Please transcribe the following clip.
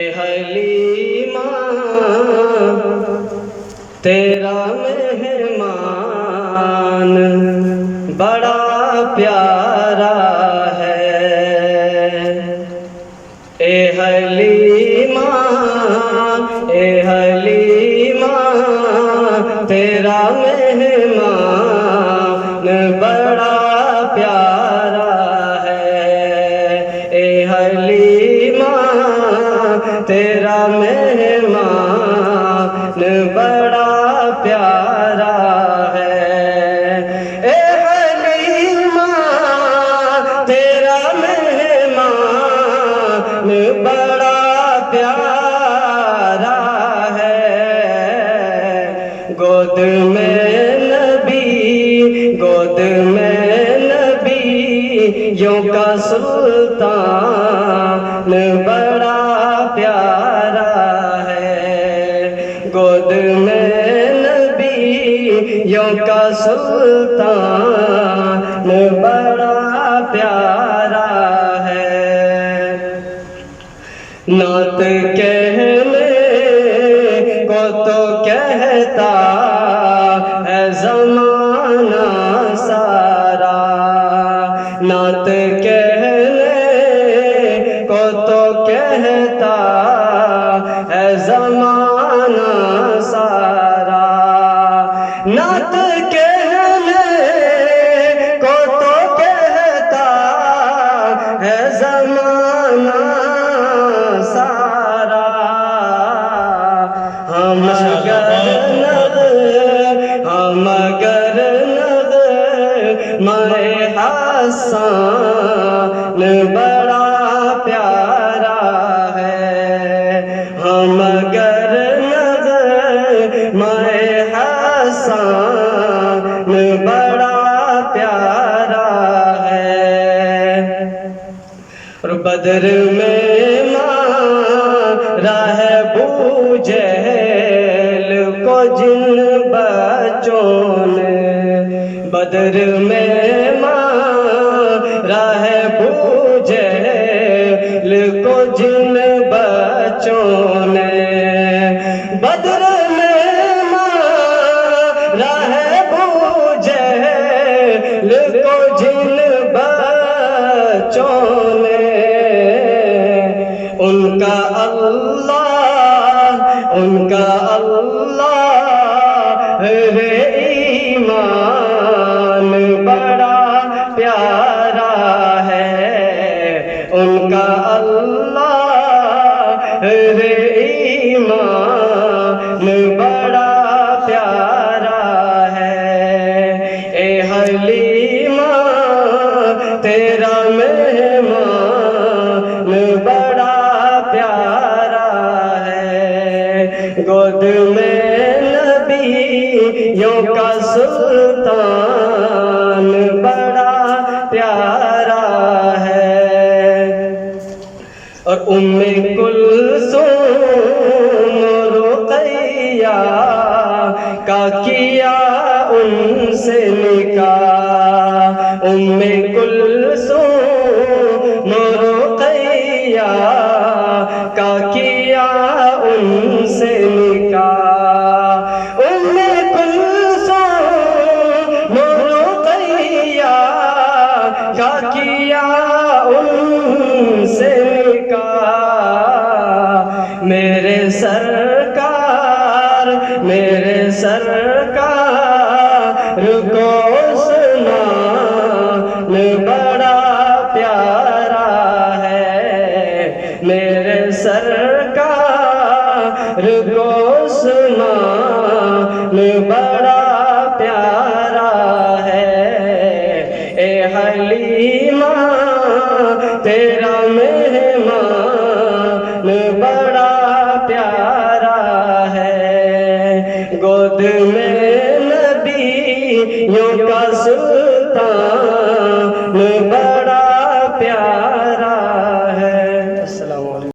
حلیمہ تیرا مہمان بڑا پیارا ہے۔ اے حلیمہ تیرا مہمان بڑا پیارا ہے۔ اے حلیمہ تیرا مہمان بڑا پیارا ہے۔ اے حلیمہ تیرا مہمان بڑا پیارا ہے۔ گود میں نبیوں کا سلطان بڑا پیارا ہے۔ گود میں نبیوں کا سلطان بڑا پیارا ہے۔ نعت کہنے کو تو کہتا ہے زمانہ سارا، نعت کہنے کو تو کہتا ہے زمانہ سارا، نعت کہنے کو تو کہتا ہے زمانہ سارا۔ ہم اگر نغمہ حسان بڑا پیارا ہے۔ ہم اگر نغمہ حسان بڑا پیارا ہے۔ اور بدر میں مارا ہے بو جہل کو جن بچوں نے، بدر میں مارا ہے بو جہل کو جن بچوں نے، بدر میں مارا ہے بو جہل کو جن بچوں نے۔ ان کا اللہ ایمان بڑا پیارا ہے۔ ان کا اللہ ایمان بڑا پیارا ہے۔ اے حلیمہ تیرا مہمان بڑا پیارا ہے۔ گود میں نبیوں کا سلطان بڑا پیارا ہے۔ اور ام کلثوم رقیہ کا کیا ان سے نکاح، ام کلثوم رقیہ کا کیا ان سے نکاح، ام کلثوم رقیہ کا کیا ان سے نکاح۔ میرے سرکار کو عثمان بڑا پیارا ہے۔ میرے سرکار کو عثمان بڑا پیارا ہے۔ اے حلیمہ تیرا مہمان بڑا پیارا ہے۔ گود میں نبیوں کا